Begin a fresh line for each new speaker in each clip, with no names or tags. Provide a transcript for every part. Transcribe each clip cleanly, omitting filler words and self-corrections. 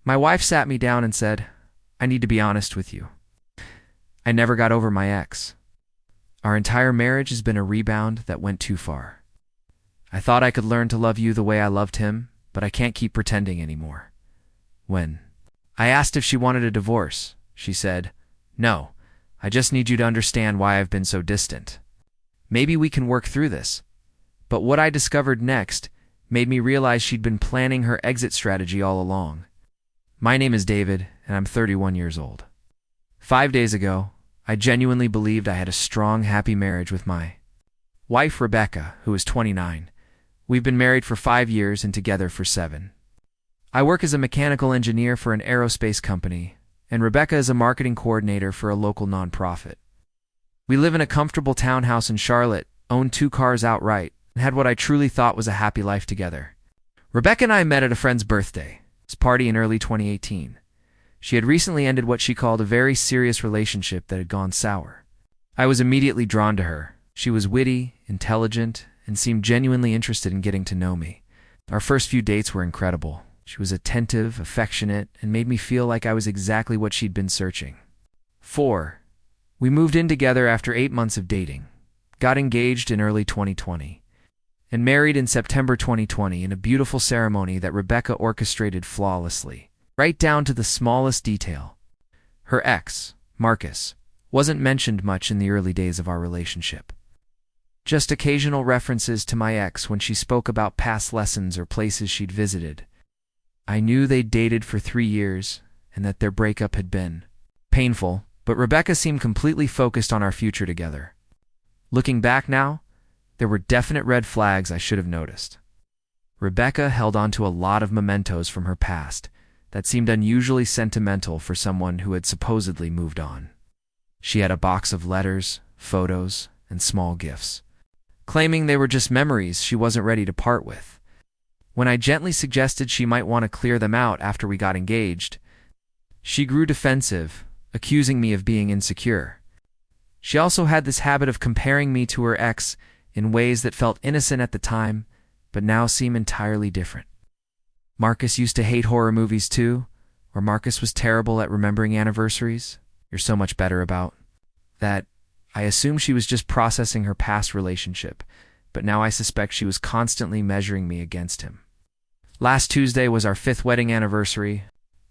My wife sat me down and said, I need to be honest with you. I never got over my ex. Our entire marriage has been a rebound that went too far. I thought I could learn to love you the way I loved him, but I can't keep pretending anymore. When I asked if she wanted a divorce, she said, No, I just need you to understand why I've been so distant. Maybe we can work through this. But what I discovered next made me realize she'd been planning her exit strategy all along. My name is David, and I'm 31 years old. 5 days ago, I genuinely believed I had a strong, happy marriage with my wife, Rebecca, who is 29. We've been married for 5 years and together for 7. I work as a mechanical engineer for an aerospace company, and Rebecca is a marketing coordinator for a local nonprofit. We live in a comfortable townhouse in Charlotte, own 2 cars outright, and had what I truly thought was a happy life together. Rebecca and I met at a friend's birthday party in early 2018. She had recently ended what she called a very serious relationship that had gone sour. I was immediately drawn to her. She was witty, intelligent, and seemed genuinely interested in getting to know me. Our first few dates were incredible. She was attentive, affectionate, and made me feel like I was exactly what she'd been searching for. We moved in together after 8 months of dating, got engaged in early 2020, and married in September 2020 in a beautiful ceremony that Rebecca orchestrated flawlessly, right down to the smallest detail. Her ex, Marcus, wasn't mentioned much in the early days of our relationship. Just occasional references to my ex when she spoke about past lessons or places she'd visited. I knew they'd dated for 3 years and that their breakup had been painful, but Rebecca seemed completely focused on our future together. Looking back now, there were definite red flags I should have noticed. Rebecca held on to a lot of mementos from her past that seemed unusually sentimental for someone who had supposedly moved on. She had a box of letters, photos, and small gifts, claiming they were just memories she wasn't ready to part with. When I gently suggested she might want to clear them out after we got engaged, she grew defensive, accusing me of being insecure. She also had this habit of comparing me to her ex in ways that felt innocent at the time, but now seem entirely different. Marcus used to hate horror movies too, or Marcus was terrible at remembering anniversaries. You're so much better about that. I assumed she was just processing her past relationship, but now I suspect she was constantly measuring me against him. Last Tuesday was our 5th wedding anniversary.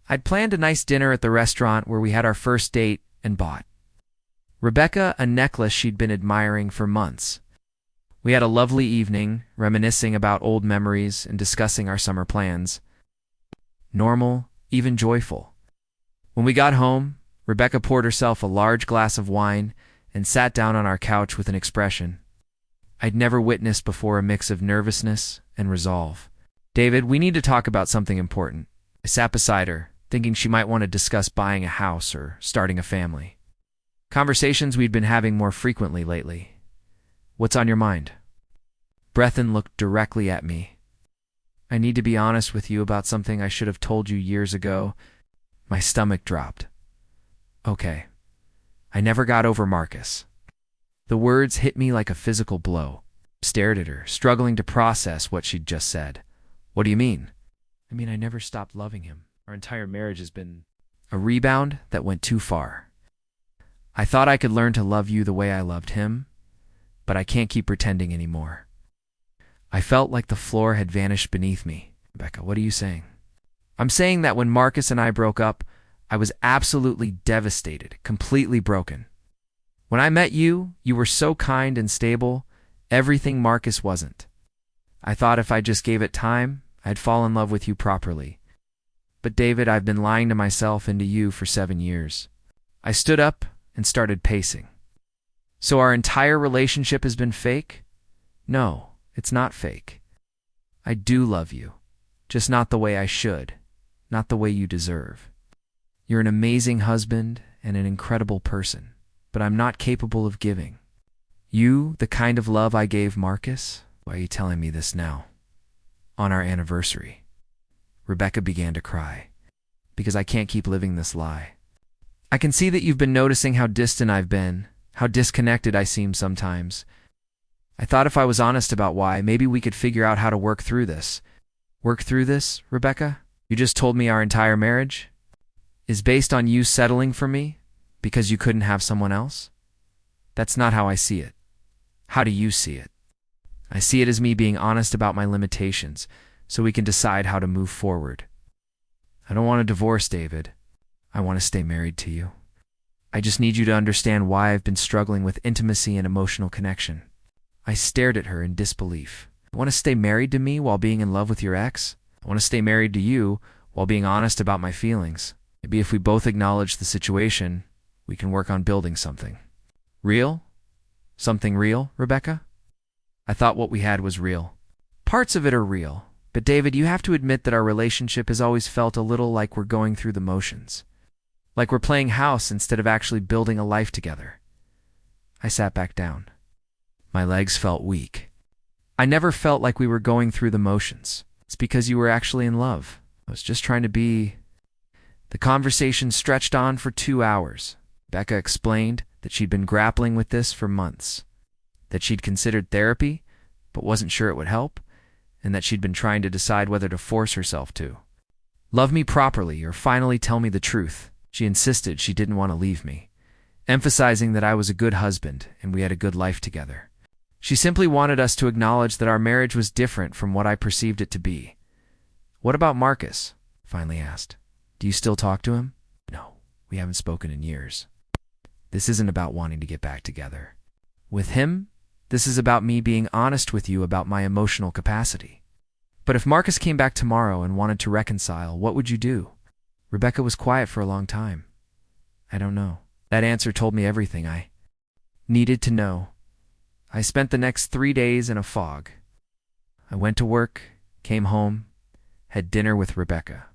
I'd planned a nice dinner at the restaurant where we had our first date and bought Rebecca a necklace she'd been admiring for months. We had a lovely evening, reminiscing about old memories and discussing our summer plans. Normal, even joyful. When we got home, Rebecca poured herself a large glass of wine and sat down on our couch with an expression I'd never witnessed before, a mix of nervousness and resolve. David, we need to talk about something important. I sat beside her, thinking she might want to discuss buying a house or starting a family. Conversations we'd been having more frequently lately. What's on your mind? Breathen looked directly at me. I need to be honest with you about something I should have told you years ago. My stomach dropped. Okay. I never got over Marcus. The words hit me like a physical blow. I stared at her, struggling to process what she'd just said. What do you mean? I mean, I never stopped loving him. Our entire marriage has been a rebound that went too far. I thought I could learn to love you the way I loved him, but I can't keep pretending anymore. I felt like the floor had vanished beneath me. Rebecca, what are you saying? I'm saying that when Marcus and I broke up, I was absolutely devastated, completely broken. When I met you, you were so kind and stable, everything Marcus wasn't. I thought if I just gave it time, I'd fall in love with you properly. But David, I've been lying to myself and to you for 7 years. I stood up and started pacing. So our entire relationship has been fake? No, it's not fake. I do love you, just not the way I should, not the way you deserve. You're an amazing husband and an incredible person, but I'm not capable of giving you the kind of love I gave Marcus. Why are you telling me this now? On our anniversary, Rebecca began to cry, because I can't keep living this lie. I can see that you've been noticing how distant I've been, how disconnected I seem sometimes. I thought if I was honest about why, maybe we could figure out how to work through this. Work through this, Rebecca? You just told me our entire marriage is based on you settling for me because you couldn't have someone else? That's not how I see it. How do you see it? I see it as me being honest about my limitations so we can decide how to move forward. I don't want a divorce, David. I want to stay married to you. I just need you to understand why I've been struggling with intimacy and emotional connection. I stared at her in disbelief. You want to stay married to me while being in love with your ex? I want to stay married to you while being honest about my feelings. Maybe if we both acknowledge the situation, we can work on building something. Real? Something real, Rebecca? I thought what we had was real. Parts of it are real, but David, you have to admit that our relationship has always felt a little like we're going through the motions. Like we're playing house instead of actually building a life together. I sat back down. My legs felt weak. I never felt like we were going through the motions. It's because you were actually in love. I was just trying to be... The conversation stretched on for 2 hours. Becca explained that she'd been grappling with this for months, that she'd considered therapy, but wasn't sure it would help, and that she'd been trying to decide whether to force herself to. Love me properly or finally tell me the truth. She insisted she didn't want to leave me, emphasizing that I was a good husband and we had a good life together. She simply wanted us to acknowledge that our marriage was different from what I perceived it to be. What about Marcus? Finally asked. Do you still talk to him? No, we haven't spoken in years. This isn't about wanting to get back together. With him, this is about me being honest with you about my emotional capacity. But if Marcus came back tomorrow and wanted to reconcile, what would you do? Rebecca was quiet for a long time. I don't know. That answer told me everything I needed to know. I spent the next 3 days in a fog. I went to work, came home, had dinner with Rebecca,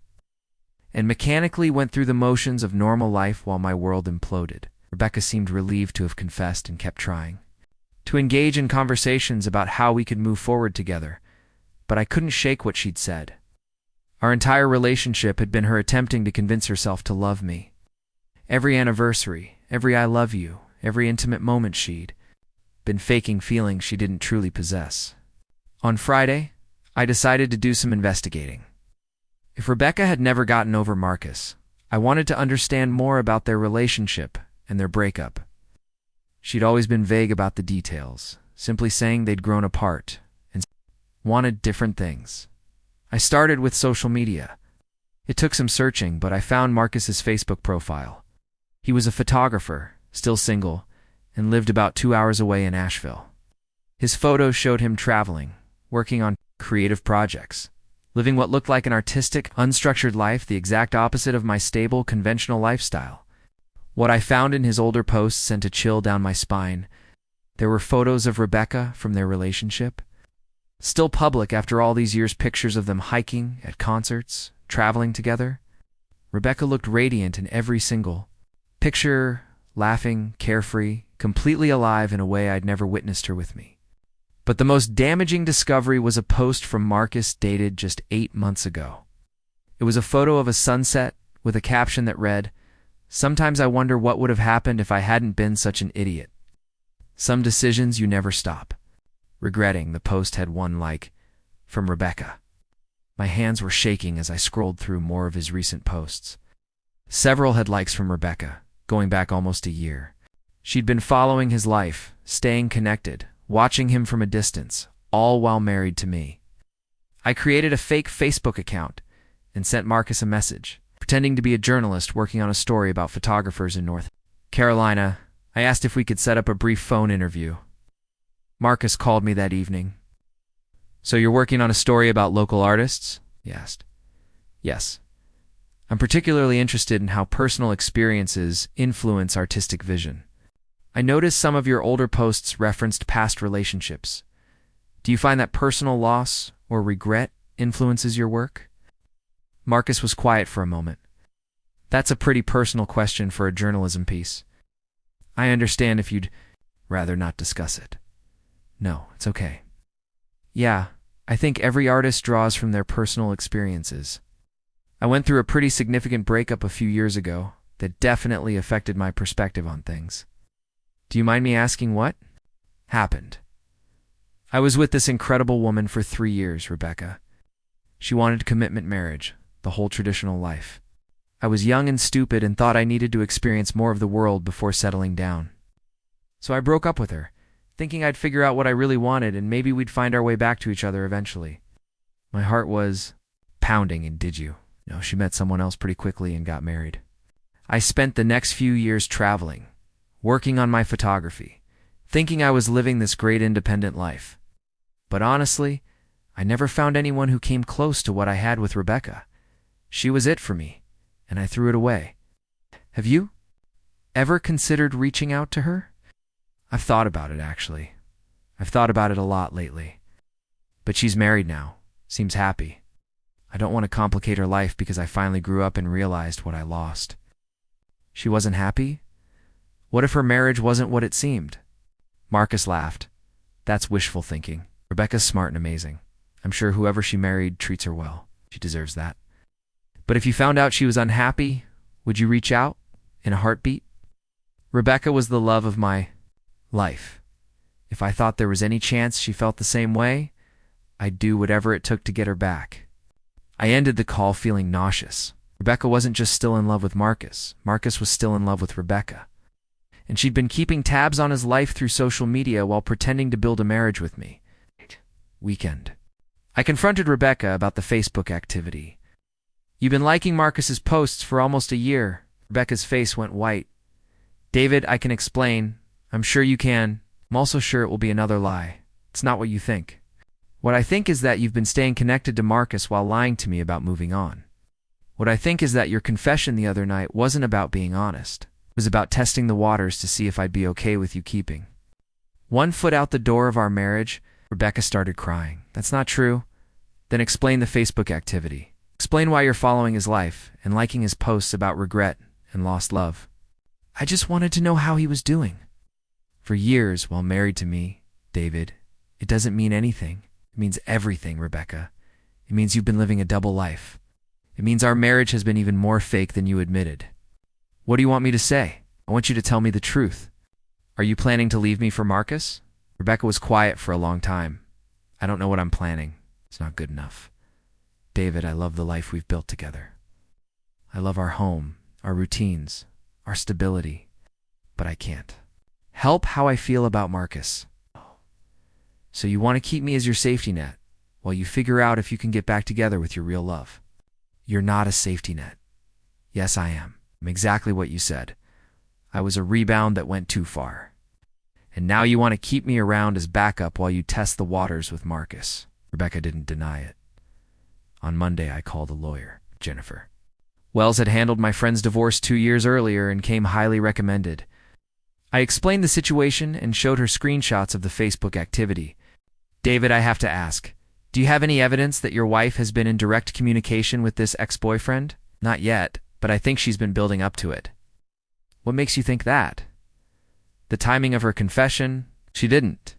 and mechanically went through the motions of normal life while my world imploded. Rebecca seemed relieved to have confessed and kept trying to engage in conversations about how we could move forward together, but I couldn't shake what she'd said. Our entire relationship had been her attempting to convince herself to love me. Every anniversary, every I love you, every intimate moment she'd been faking feelings she didn't truly possess. On Friday, I decided to do some investigating. If Rebecca had never gotten over Marcus, I wanted to understand more about their relationship and their breakup. She'd always been vague about the details, simply saying they'd grown apart and wanted different things. I started with social media. It took some searching, but I found Marcus's Facebook profile. He was a photographer, still single, and lived about 2 hours away in Asheville. His photos showed him traveling, working on creative projects, living what looked like an artistic, unstructured life, the exact opposite of my stable, conventional lifestyle. What I found in his older posts sent a chill down my spine. There were photos of Rebecca from their relationship. Still public after all these years, pictures of them hiking, at concerts, traveling together. Rebecca looked radiant in every single picture, laughing, carefree, completely alive in a way I'd never witnessed her with me. But the most damaging discovery was a post from Marcus dated just 8 months ago. It was a photo of a sunset with a caption that read, "Sometimes I wonder what would have happened if I hadn't been such an idiot. Some decisions you never stop." Regretting, the post had one like, from Rebecca. My hands were shaking as I scrolled through more of his recent posts. Several had likes from Rebecca, going back almost a year. She'd been following his life, staying connected, watching him from a distance, all while married to me. I created a fake Facebook account and sent Marcus a message, pretending to be a journalist working on a story about photographers in North Carolina. I asked if we could set up a brief phone interview. Marcus called me that evening. "So you're working on a story about local artists?" he asked. "Yes. I'm particularly interested in how personal experiences influence artistic vision. I noticed some of your older posts referenced past relationships. Do you find that personal loss or regret influences your work?" Marcus was quiet for a moment. "That's a pretty personal question for a journalism piece. I understand if you'd rather not discuss it." "No, it's okay." "Yeah, I think every artist draws from their personal experiences. I went through a pretty significant breakup a few years ago that definitely affected my perspective on things." "Do you mind me asking what happened?" "I was with this incredible woman for 3 years, Rebecca. She wanted commitment marriage, the whole traditional life. I was young and stupid and thought I needed to experience more of the world before settling down. So I broke up with her, thinking I'd figure out what I really wanted and maybe we'd find our way back to each other eventually. My heart was pounding, and did you? No, she met someone else pretty quickly and got married. I spent the next few years traveling, working on my photography, thinking I was living this great independent life. But honestly, I never found anyone who came close to what I had with Rebecca. She was it for me, and I threw it away. Have you ever considered reaching out to her? I've thought about it, actually. I've thought about it a lot lately. But she's married now, seems happy. I don't want to complicate her life because I finally grew up and realized what I lost. She wasn't happy? What if her marriage wasn't what it seemed? Marcus laughed. That's wishful thinking. Rebecca's smart and amazing. I'm sure whoever she married treats her well. She deserves that. But if you found out she was unhappy, would you reach out in a heartbeat? Rebecca was the love of my life. If I thought there was any chance she felt the same way, I'd do whatever it took to get her back. I ended the call feeling nauseous. Rebecca wasn't just still in love with Marcus. Marcus was still in love with Rebecca. And she'd been keeping tabs on his life through social media while pretending to build a marriage with me. Weekend. I confronted Rebecca about the Facebook activity. You've been liking Marcus's posts for almost a year. Rebecca's face went white. David, I can explain. I'm sure you can. I'm also sure it will be another lie. It's not what you think. What I think is that you've been staying connected to Marcus while lying to me about moving on. What I think is that your confession the other night wasn't about being honest. It was about testing the waters to see if I'd be okay with you keeping. 1 foot out the door of our marriage, Rebecca started crying. That's not true. Then explain the Facebook activity. Explain why you're following his life and liking his posts about regret and lost love. I just wanted to know how he was doing. For years, while married to me, David, it doesn't mean anything. It means everything, Rebecca. It means you've been living a double life. It means our marriage has been even more fake than you admitted. What do you want me to say? I want you to tell me the truth. Are you planning to leave me for Marcus? Rebecca was quiet for a long time. I don't know what I'm planning. It's not good enough. David, I love the life we've built together. I love our home, our routines, our stability. But I can't help how I feel about Marcus. So you want to keep me as your safety net while you figure out if you can get back together with your real love. You're not a safety net. Yes, I am. I'm exactly what you said. I was a rebound that went too far. And now you want to keep me around as backup while you test the waters with Marcus. Rebecca didn't deny it. On Monday, I called a lawyer, Jennifer. Wells had handled my friend's divorce 2 years earlier and came highly recommended. I explained the situation and showed her screenshots of the Facebook activity. David, I have to ask, do you have any evidence that your wife has been in direct communication with this ex-boyfriend? Not yet, but I think she's been building up to it. What makes you think that? The timing of her confession? She didn't.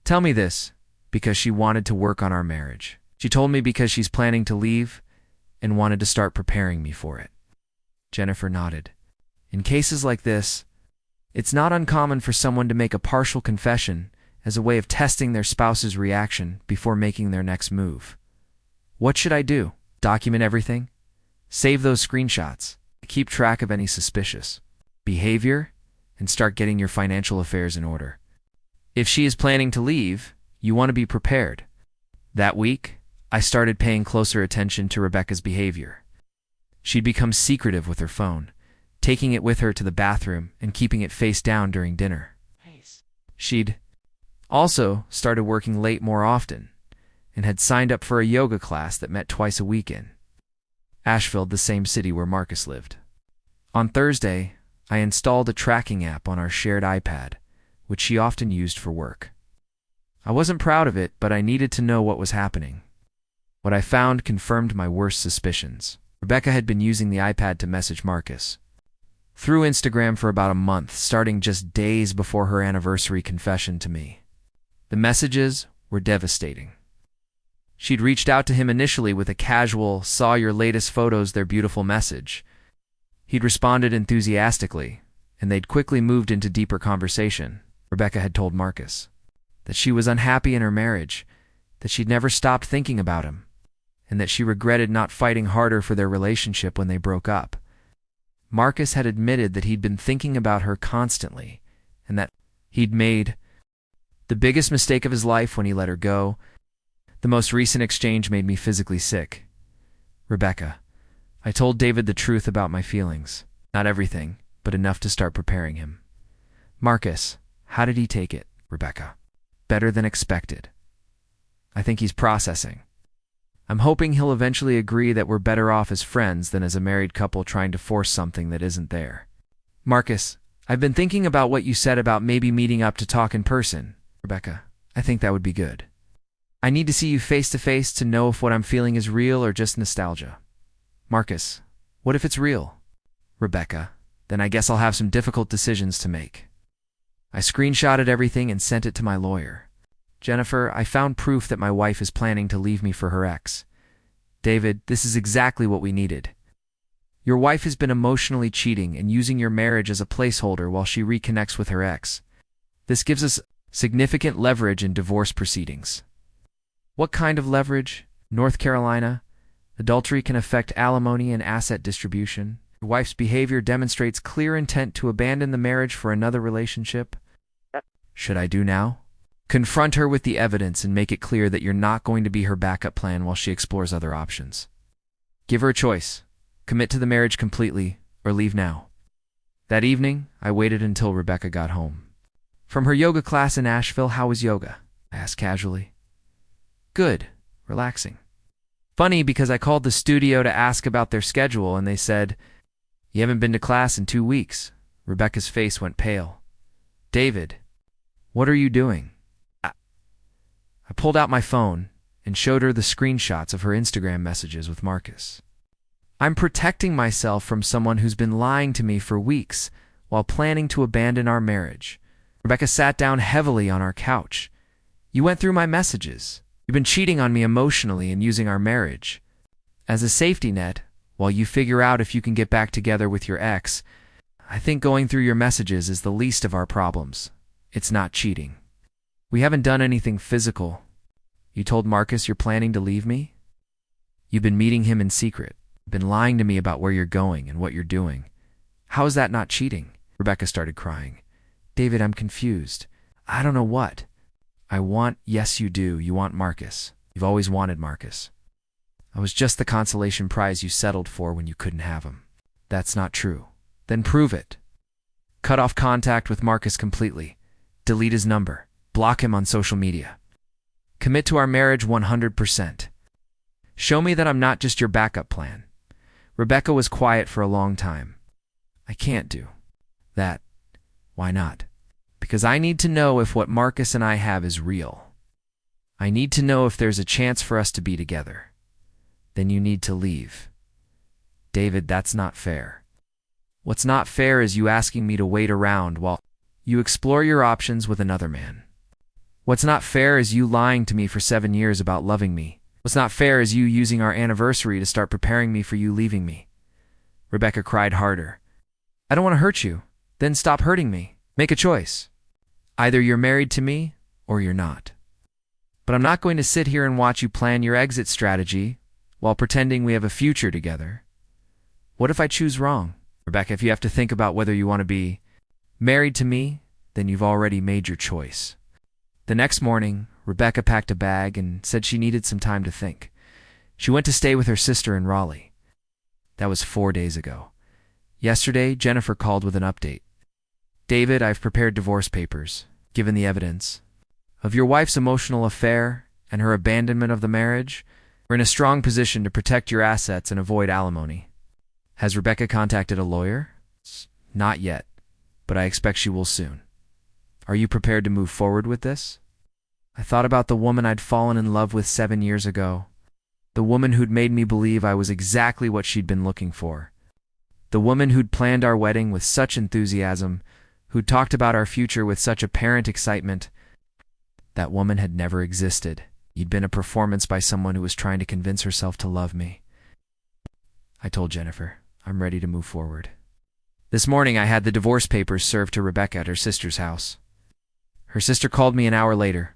Tell me this, because she wanted to work on our marriage. She told me because she's planning to leave and wanted to start preparing me for it. Jennifer nodded. In cases like this, it's not uncommon for someone to make a partial confession as a way of testing their spouse's reaction before making their next move. What should I do? Document everything? Save those screenshots. Keep track of any suspicious behavior and start getting your financial affairs in order. If she is planning to leave, you want to be prepared. That week, I started paying closer attention to Rebecca's behavior. She'd become secretive with her phone, taking it with her to the bathroom and keeping it face down during dinner. Nice. She'd also started working late more often and had signed up for a yoga class that met twice a week in Asheville, the same city where Marcus lived. On Thursday, I installed a tracking app on our shared iPad, which she often used for work. I wasn't proud of it, but I needed to know what was happening. What I found confirmed my worst suspicions. Rebecca had been using the iPad to message Marcus through Instagram for about a month, starting just days before her anniversary confession to me. The messages were devastating. She'd reached out to him initially with a casual, "saw your latest photos, they're beautiful" message. He'd responded enthusiastically, and they'd quickly moved into deeper conversation. Rebecca had told Marcus that she was unhappy in her marriage, that she'd never stopped thinking about him. and that she regretted not fighting harder for their relationship when they broke up. Marcus had admitted that he'd been thinking about her constantly, and that he'd made the biggest mistake of his life when he let her go. The most recent exchange made me physically sick. Rebecca, I told David the truth about my feelings. Not everything, but enough to start preparing him. Marcus, how did he take it, Rebecca? Better than expected. I think he's processing. I'm hoping he'll eventually agree that we're better off as friends than as a married couple trying to force something that isn't there. Marcus, I've been thinking about what you said about maybe meeting up to talk in person. Rebecca, I think that would be good. I need to see you face to face to know if what I'm feeling is real or just nostalgia. Marcus, what if it's real? Rebecca, then I guess I'll have some difficult decisions to make. I screenshotted everything and sent it to my lawyer. Jennifer, I found proof that my wife is planning to leave me for her ex. David, this is exactly what we needed. Your wife has been emotionally cheating and using your marriage as a placeholder while she reconnects with her ex. This gives us significant leverage in divorce proceedings. What kind of leverage? North Carolina. Adultery can affect alimony and asset distribution. Your wife's behavior demonstrates clear intent to abandon the marriage for another relationship. Should I do now? Confront her with the evidence and make it clear that you're not going to be her backup plan while she explores other options. Give her a choice. Commit to the marriage completely, or leave now. That evening, I waited until Rebecca got home. From her yoga class in Asheville, how was yoga? I asked casually. Good. Relaxing. Funny because I called the studio to ask about their schedule and they said, "You haven't been to class in 2 weeks." Rebecca's face went pale. David, what are you doing? I pulled out my phone and showed her the screenshots of her Instagram messages with Marcus. I'm protecting myself from someone who's been lying to me for weeks while planning to abandon our marriage. Rebecca sat down heavily on our couch. You went through my messages. You've been cheating on me emotionally and using our marriage as a safety net while you figure out if you can get back together with your ex. I think going through your messages is the least of our problems. It's not cheating. We haven't done anything physical. You told Marcus you're planning to leave me? You've been meeting him in secret. Been lying to me about where you're going and what you're doing. How is that not cheating? Rebecca started crying. David, I'm confused. I don't know what. Yes, you do. You want Marcus. You've always wanted Marcus. I was just the consolation prize you settled for when you couldn't have him. That's not true. Then prove it. Cut off contact with Marcus completely. Delete his number. Block him on social media. Commit to our marriage 100%. Show me that I'm not just your backup plan. Rebecca was quiet for a long time. I can't do that. Why not? Because I need to know if what Marcus and I have is real. I need to know if there's a chance for us to be together. Then you need to leave. David, that's not fair. What's not fair is you asking me to wait around while you explore your options with another man. What's not fair is you lying to me for 7 years about loving me. What's not fair is you using our anniversary to start preparing me for you leaving me. Rebecca cried harder. I don't want to hurt you. Then stop hurting me. Make a choice. Either you're married to me or you're not. But I'm not going to sit here and watch you plan your exit strategy while pretending we have a future together. What if I choose wrong? Rebecca, if you have to think about whether you want to be married to me, then you've already made your choice. The next morning, Rebecca packed a bag and said she needed some time to think. She went to stay with her sister in Raleigh. That was 4 days ago. Yesterday, Jennifer called with an update. David, I've prepared divorce papers, given the evidence of your wife's emotional affair and her abandonment of the marriage. We're in a strong position to protect your assets and avoid alimony. Has Rebecca contacted a lawyer? Not yet, but I expect she will soon. Are you prepared to move forward with this? I thought about the woman I'd fallen in love with 7 years ago. The woman who'd made me believe I was exactly what she'd been looking for. The woman who'd planned our wedding with such enthusiasm, who'd talked about our future with such apparent excitement. That woman had never existed. You'd been a performance by someone who was trying to convince herself to love me. I told Jennifer, I'm ready to move forward. This morning I had the divorce papers served to Rebecca at her sister's house. Her sister called me an hour later.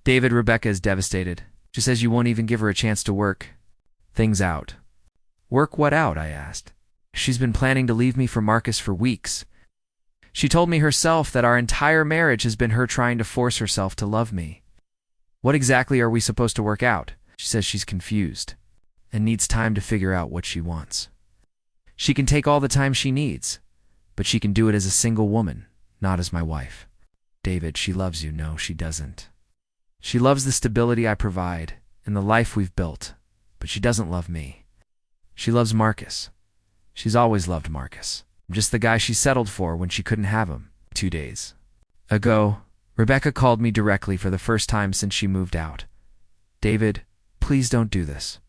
David, Rebecca is devastated. She says you won't even give her a chance to work. things out. Work what out? I asked. She's been planning to leave me for Marcus for weeks. She told me herself that our entire marriage has been her trying to force herself to love me. What exactly are we supposed to work out? She says she's confused and needs time to figure out what she wants. She can take all the time she needs, but she can do it as a single woman, not as my wife. David, she loves you. No, she doesn't. She loves the stability I provide and the life we've built, but she doesn't love me. She loves Marcus. She's always loved Marcus. I'm just the guy she settled for when she couldn't have him. 2 days ago, Rebecca called me directly for the first time since she moved out. David, please don't do this.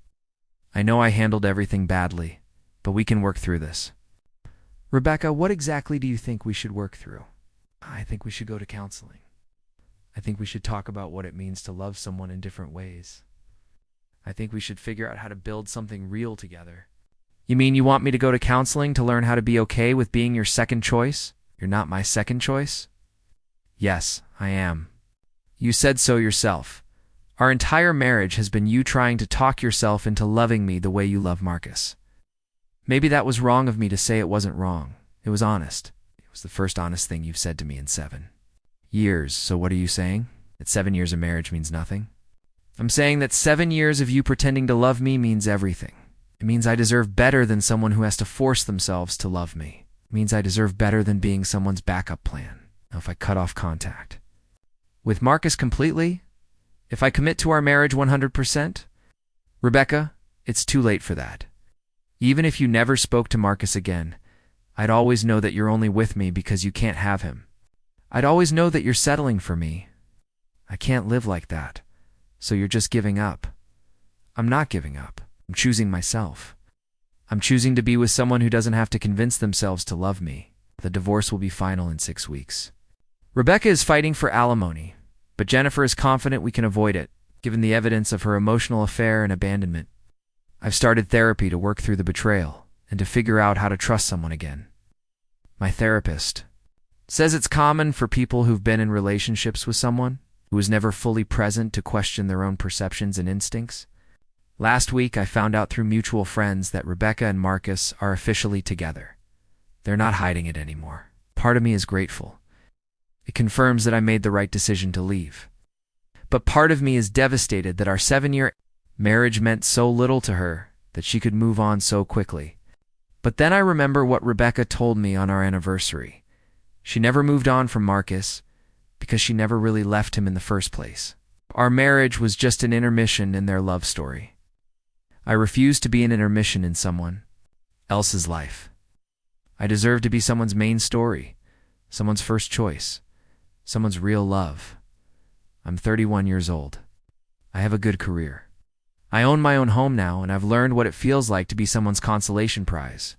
I know I handled everything badly, but we can work through this. Rebecca, what exactly do you think we should work through? I think we should go to counseling. I think we should talk about what it means to love someone in different ways. I think we should figure out how to build something real together. You mean you want me to go to counseling to learn how to be okay with being your second choice? You're not my second choice? Yes, I am. You said so yourself. Our entire marriage has been you trying to talk yourself into loving me the way you love Marcus. Maybe that was wrong of me to say. It wasn't wrong. It was honest. It was the first honest thing you've said to me in 7 years. So what are you saying? That 7 years of marriage means nothing? I'm saying that 7 years of you pretending to love me means everything. It means I deserve better than someone who has to force themselves to love me. It means I deserve better than being someone's backup plan. Now, if I cut off contact with Marcus completely, if I commit to our marriage 100%, Rebecca, it's too late for that. Even if you never spoke to Marcus again, I'd always know that you're only with me because you can't have him. I'd always know that you're settling for me. I can't live like that. So you're just giving up. I'm not giving up. I'm choosing myself. I'm choosing to be with someone who doesn't have to convince themselves to love me. The divorce will be final in 6 weeks. Rebecca is fighting for alimony, but Jennifer is confident we can avoid it, given the evidence of her emotional affair and abandonment. I've started therapy to work through the betrayal and to figure out how to trust someone again. My therapist says it's common for people who've been in relationships with someone who was never fully present to question their own perceptions and instincts. Last week, I found out through mutual friends that Rebecca and Marcus are officially together. They're not hiding it anymore. Part of me is grateful. It confirms that I made the right decision to leave. But part of me is devastated that our 7-year marriage meant so little to her that she could move on so quickly. But then I remember what Rebecca told me on our anniversary. She never moved on from Marcus because she never really left him in the first place. Our marriage was just an intermission in their love story. I refuse to be an intermission in someone else's life. I deserve to be someone's main story, someone's first choice, someone's real love. I'm 31 years old. I have a good career. I own my own home now, and I've learned what it feels like to be someone's consolation prize.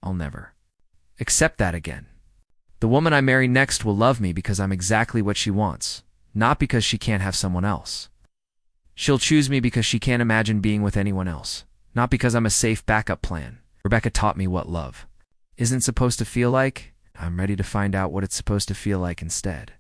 I'll never accept that again. The woman I marry next will love me because I'm exactly what she wants, not because she can't have someone else. She'll choose me because she can't imagine being with anyone else, not because I'm a safe backup plan. Rebecca taught me what love isn't supposed to feel like. I'm ready to find out what it's supposed to feel like instead.